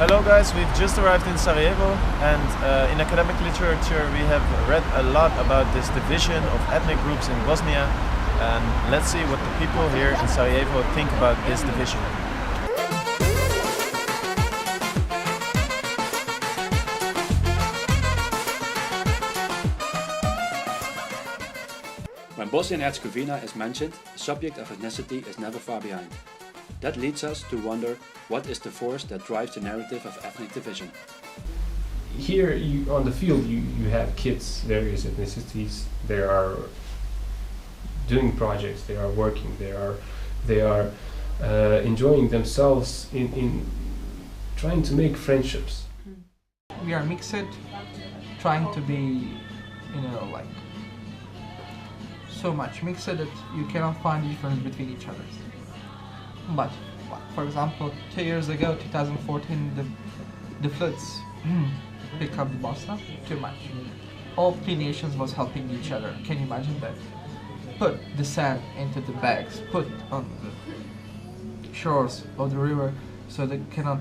Hello guys, we've just arrived in Sarajevo and in academic literature we have read a lot about this division of ethnic groups in Bosnia, and let's see what the people here in Sarajevo think about this division. When Bosnia and Herzegovina is mentioned, the subject of ethnicity is never far behind. That leads us to wonder, what is the force that drives the narrative of ethnic division? Here on the field you have kids, various ethnicities. They are doing projects, they are working, they are enjoying themselves in trying to make friendships. We are mixed, trying to be, like so much mixed that you cannot find difference between each other. But, for example, 2 years ago, 2014, the floods picked up the Bosnia too much. All three nations was helping each other. Can you imagine that? Put the sand into the bags, put on the shores of the river so that cannot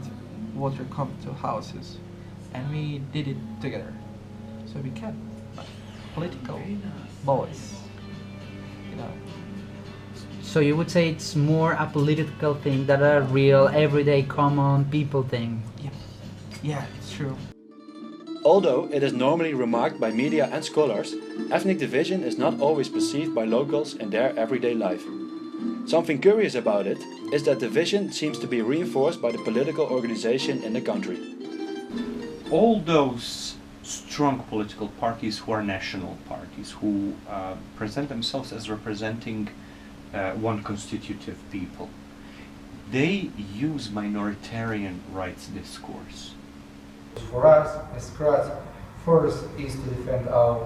water come to houses. And we did it together. So we can. But political boys, So you would say it's more a political thing than a real, everyday, common people thing? Yeah, it's true. Although it is normally remarked by media and scholars, ethnic division is not always perceived by locals in their everyday life. Something curious about it is that division seems to be reinforced by the political organization in the country. All those strong political parties who are national parties, who present themselves as representing one constitutive people, they use minoritarian rights discourse. For us, as Croats, first is to defend our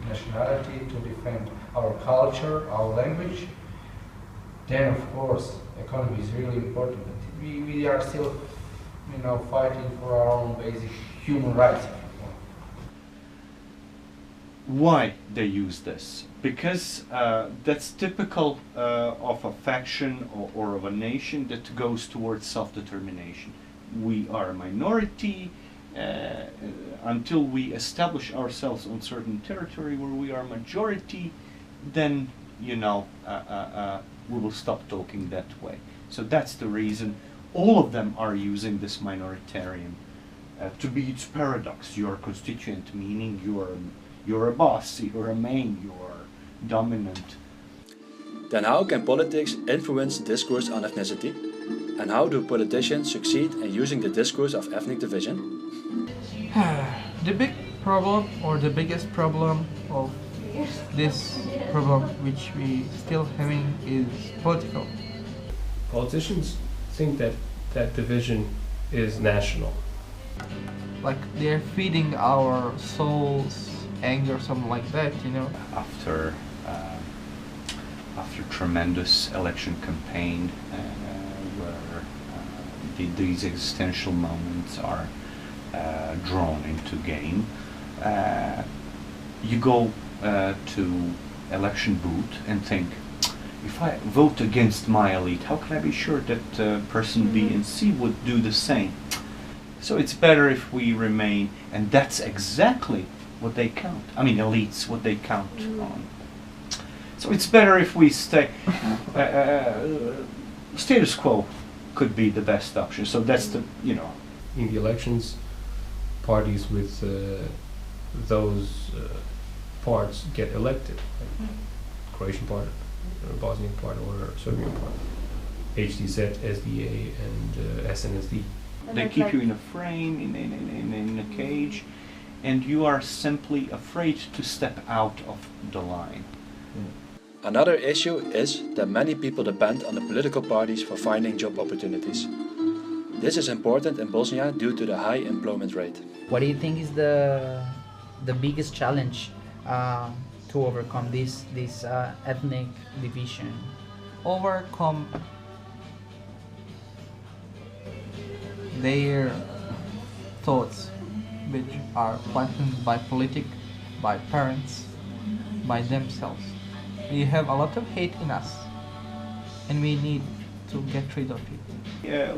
nationality, to defend our culture, our language. Then, of course, economy is really important. We are still, fighting for our own basic human rights. Why they use this? Because that's typical of a faction or of a nation that goes towards self-determination. We are a minority until we establish ourselves on certain territory where we are majority, then we will stop talking that way. So that's the reason all of them are using this minoritarian to be its paradox. You are constituent, meaning you're a boss, you're a main, you're dominant. Then how can politics influence discourse on ethnicity? And how do politicians succeed in using the discourse of ethnic division? The big problem, or the biggest problem of this problem which we still having, is political. Politicians think that division is national. Like they're feeding our souls anger, something like that, After tremendous election campaign where these existential moments are drawn into game, you go to election booth and think, if I vote against my elite, how can I be sure that person B and C would do the same? So it's better if we remain, and that's exactly what they count. I mean, elites, what they count on. So it's better if we stay. Status quo could be the best option. So that's the, In the elections, parties with those parts get elected. Like Croatian part, or Bosnian part, or Serbian part. HDZ, SDA, and SNSD. They keep you in a frame, in a cage, and you are simply afraid to step out of the line. Another issue is that many people depend on the political parties for finding job opportunities. This is important in Bosnia due to the high employment rate. What do you think is the biggest challenge to overcome this ethnic division? Overcome their thoughts, which are planted by politics, by parents, by themselves. We have a lot of hate in us, and we need to get rid of people.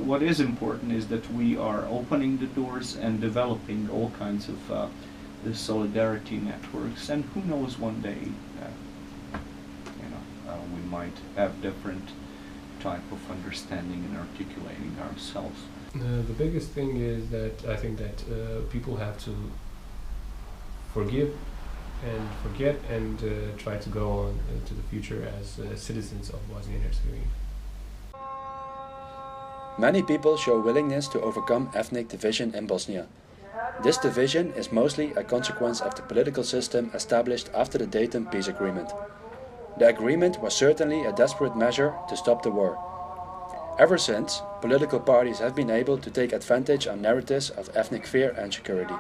What is important is that we are opening the doors and developing all kinds of the solidarity networks, and who knows, one day we might have different type of understanding and articulating ourselves. The biggest thing is that I think that people have to forgive and forget and try to go on to the future as citizens of Bosnia and Herzegovina. Many people show willingness to overcome ethnic division in Bosnia. This division is mostly a consequence of the political system established after the Dayton Peace Agreement. The agreement was certainly a desperate measure to stop the war. Ever since, political parties have been able to take advantage on narratives of ethnic fear and security.